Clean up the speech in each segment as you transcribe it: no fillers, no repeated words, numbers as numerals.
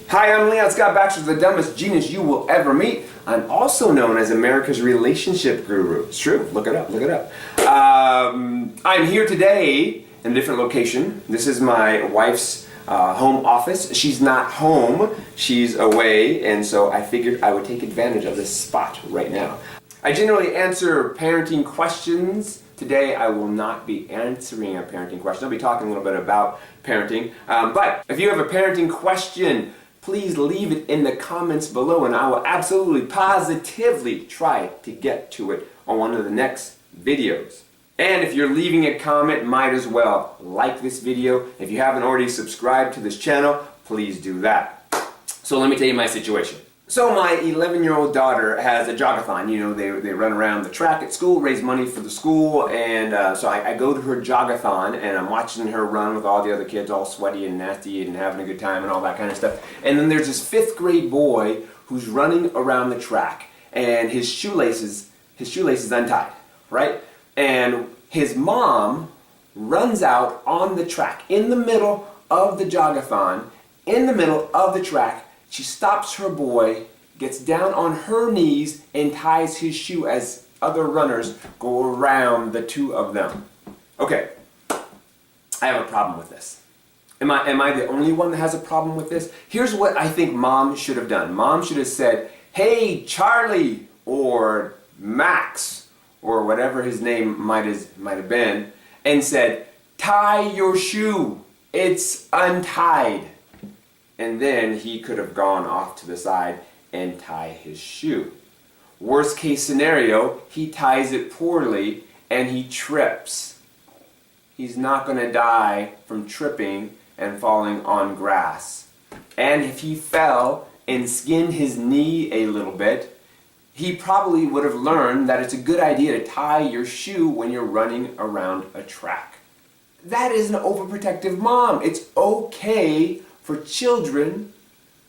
Hi, I'm Leon Scott Baxter, the dumbest genius you will ever meet. I'm also known as America's relationship guru. It's true. Look it up. Look it up. I'm here today in a different location. This is my wife's home office. She's not home. She's away, and so I figured I would take advantage of this spot right now. I generally answer parenting questions. Today I will not be answering a parenting question. I'll be talking a little bit about parenting. But if you have a parenting question, please leave it in the comments below and I will absolutely, positively try to get to it on one of the next videos. And if you're leaving a comment, might as well like this video. If you haven't already subscribed to this channel, please do that. So let me tell you my situation. So my 11-year-old daughter has a jog-a-thon. You know, they run around the track at school, raise money for the school, and so I go to her jog-a-thon and I'm watching her run with all the other kids, all sweaty and nasty and having a good time and all that kind of stuff. And then there's this 5th grade boy who's running around the track and his shoelaces untied, right? And his mom runs out on the track in the middle of the jog-a-thon, in the middle of the track. She stops her boy, gets down on her knees, and ties his shoe as other runners go around the two of them. Okay, I have a problem with this. Am I the only one that has a problem with this? Here's what I think Mom should have done. Mom should have said, "Hey, Charlie," or Max, or whatever his name might have been, and said, "Tie your shoe. It's untied." And then he could have gone off to the side and tie his shoe. Worst case scenario, he ties it poorly and he trips. He's not going to die from tripping and falling on grass. And if he fell and skinned his knee a little bit, he probably would have learned that it's a good idea to tie your shoe when you're running around a track. That is an overprotective mom. It's okay for children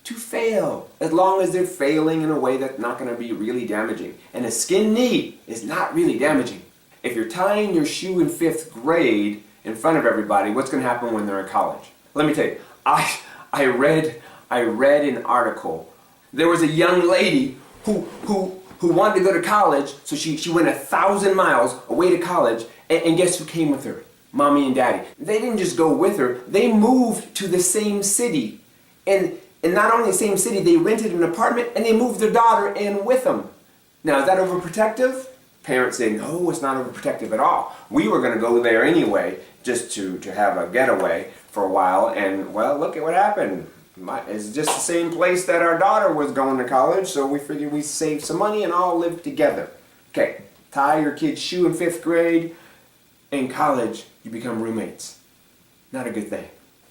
to fail, as long as they're failing in a way that's not going to be really damaging. And a skinned knee is not really damaging. If you're tying your shoe in 5th grade in front of everybody, what's going to happen when they're in college? Let me tell you, I read an article. There was a young lady who wanted to go to college, so she went 1,000 miles away to college, and guess who came with her? Mommy and Daddy. They didn't just go with her, they moved to the same city. And not only the same city, they rented an apartment and they moved their daughter in with them. Now, is that overprotective? Parents say, no, it's not overprotective at all. We were going to go there anyway, just to have a getaway for a while, and well, look at what happened. It's just the same place that our daughter was going to college, so we figured we'd save some money and all live together. Okay, tie your kid's shoe in 5th grade. In college, you become roommates. Not a good thing.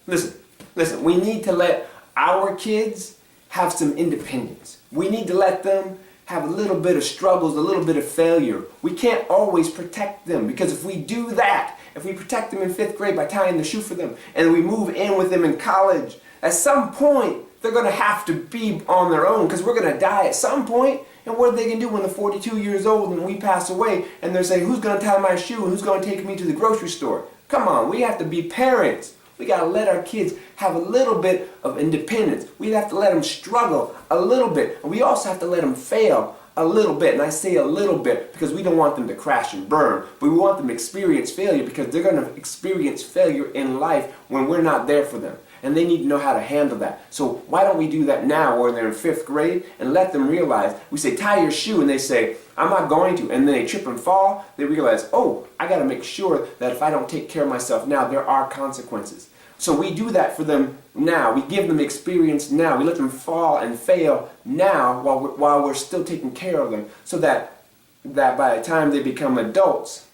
Listen, we need to let our kids have some independence. We need to let them have a little bit of struggles, a little bit of failure. We can't always protect them, because if we do that, if we protect them in 5th grade by tying the shoe for them, and we move in with them in college, at some point, they're going to have to be on their own, because we're going to die at some point. And what are they going to do when they're 42 years old and we pass away and they're saying, who's going to tie my shoe and who's going to take me to the grocery store? Come on, we have to be parents. We got to let our kids have a little bit of independence. We have to let them struggle a little bit. And we also have to let them fail a little bit. And I say a little bit because we don't want them to crash and burn. But we want them to experience failure, because they're going to experience failure in life when we're not there for them. And they need to know how to handle that. So why don't we do that now when they're in 5th grade and let them realize, we say, tie your shoe, and they say, I'm not going to. And then they trip and fall. They realize, oh, I got to make sure that if I don't take care of myself now, there are consequences. So we do that for them now. We give them experience now. We let them fall and fail now while we're still taking care of them, so that by the time they become adults,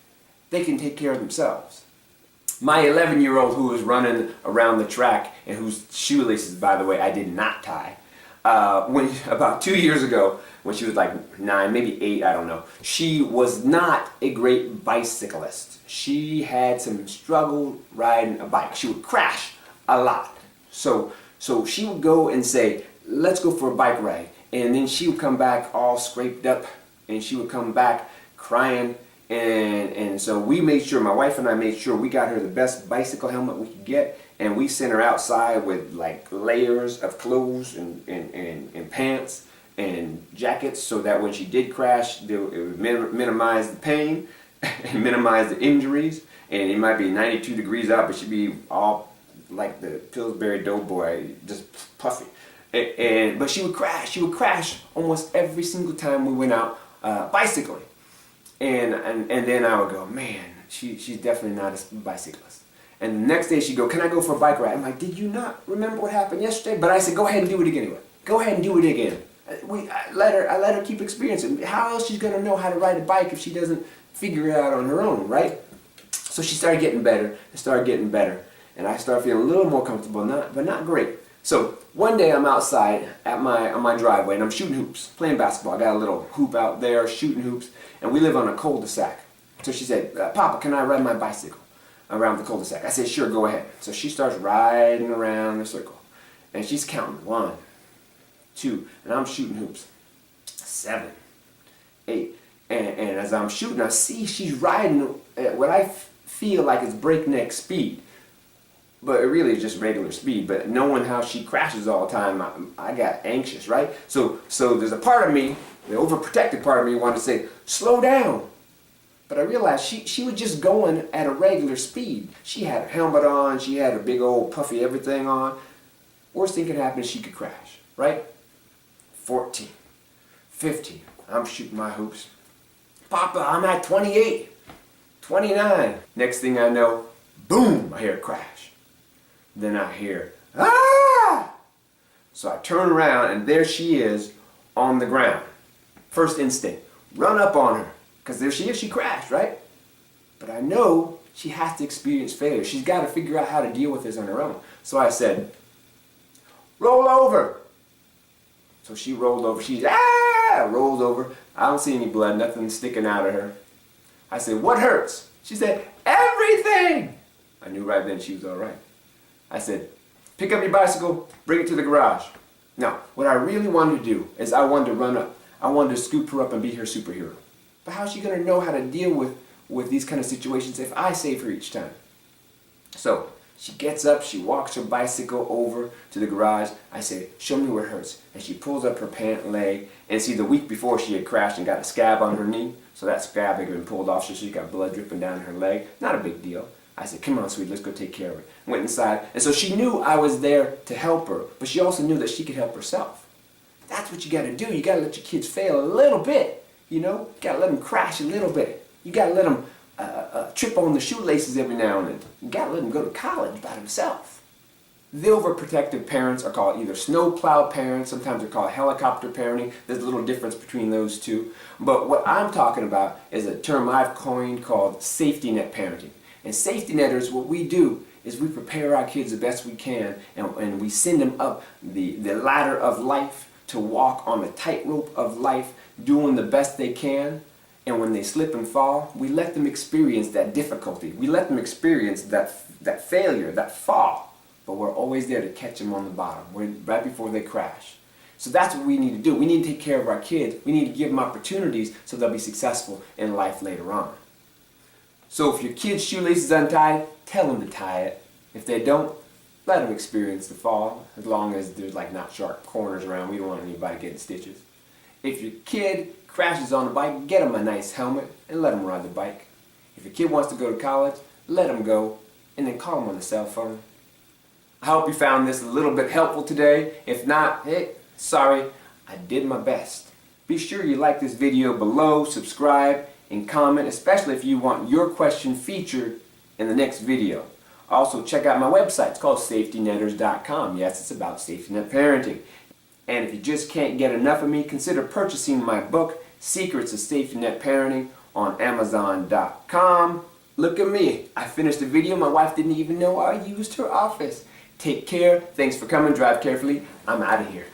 they can take care of themselves. My 11-year-old who was running around the track, and whose shoelaces, by the way, I did not tie, about 2 years ago, when she was like 9, maybe 8, I don't know, she was not a great bicyclist. She had some struggle riding a bike. She would crash a lot. So she would go and say, let's go for a bike ride. And then she would come back all scraped up, and she would come back crying. And so we made sure, my wife and I made sure we got her the best bicycle helmet we could get, and we sent her outside with like layers of clothes and pants and jackets, so that when she did crash, it would minimize the pain and minimize the injuries. And it might be 92 degrees out, but she'd be all like the Pillsbury Doughboy, just puffy. But she would crash. She would crash almost every single time we went out bicycling. And then I would go, man, she's definitely not a bicyclist. And the next day she'd go, can I go for a bike ride? I'm like, did you not remember what happened yesterday? But I said, go ahead and do it again anyway. Go ahead and do it again. I let her keep experiencing. How else she's going to know how to ride a bike if she doesn't figure it out on her own, right? So she started getting better and started getting better. And I started feeling a little more comfortable, but not great. So one day I'm outside on my driveway and I'm shooting hoops, playing basketball. I got a little hoop out there, shooting hoops, and we live on a cul-de-sac. So she said, Papa, can I ride my bicycle around the cul-de-sac? I said, sure, go ahead. So she starts riding around the circle. And she's counting 1, 2, and I'm shooting hoops. 7, 8. And as I'm shooting, I see she's riding at what I feel like is breakneck speed. But it really is just regular speed. But knowing how she crashes all the time, I got anxious, right? So there's a part of me, the overprotective part of me, wanted to say, slow down. But I realized she was just going at a regular speed. She had a helmet on, she had a big old puffy everything on. Worst thing could happen is she could crash, right? 14, 15, I'm shooting my hoops. Papa, I'm at 28, 29. Next thing I know, boom, I hear a crash. Then I hear, ah! So I turn around and there she is on the ground. First instinct, run up on her. Because there she is, she crashed, right? But I know she has to experience failure. She's got to figure out how to deal with this on her own. So I said, roll over. So she rolled over. She rolls over. I don't see any blood, nothing sticking out of her. I said, what hurts? She said, everything. I knew right then she was all right. I said, pick up your bicycle, bring it to the garage. Now, what I really wanted to do is I wanted to run up. I wanted to scoop her up and be her superhero. But how's she going to know how to deal with these kind of situations if I save her each time? So she gets up, she walks her bicycle over to the garage. I say, show me where it hurts. And she pulls up her pant leg. And see, the week before she had crashed and got a scab on her knee. So that scab had been pulled off, so she got blood dripping down her leg. Not a big deal. I said, come on, sweetie, let's go take care of it. Went inside. And so she knew I was there to help her. But she also knew that she could help herself. That's what you got to do. You got to let your kids fail a little bit. You know, you got to let them crash a little bit. You got to let them trip on the shoelaces every now and then. You got to let them go to college by themselves. The overprotective parents are called either snowplow parents, sometimes they're called helicopter parenting. There's a little difference between those two. But what I'm talking about is a term I've coined called safety net parenting. And safety netters, what we do is we prepare our kids the best we can, and we send them up the ladder of life to walk on the tightrope of life, doing the best they can. And when they slip and fall, we let them experience that difficulty. We let them experience that failure, that fall. But we're always there to catch them on the bottom, right before they crash. So that's what we need to do. We need to take care of our kids. We need to give them opportunities so they'll be successful in life later on. So if your kid's shoelace is untied, tell them to tie it. If they don't, let them experience the fall, as long as there's like not sharp corners around. We don't want anybody getting stitches. If your kid crashes on the bike, get them a nice helmet and let them ride the bike. If your kid wants to go to college, let them go, and then call them on the cell phone. I hope you found this a little bit helpful today. If not, hey, sorry, I did my best. Be sure you like this video below, subscribe, and comment, especially if you want your question featured in the next video. Also, check out my website. It's called safetynetters.com. Yes, it's about safety net parenting. And if you just can't get enough of me, consider purchasing my book, Secrets of Safety Net Parenting, on Amazon.com. Look at me. I finished the video. My wife didn't even know I used her office. Take care. Thanks for coming. Drive carefully. I'm out of here.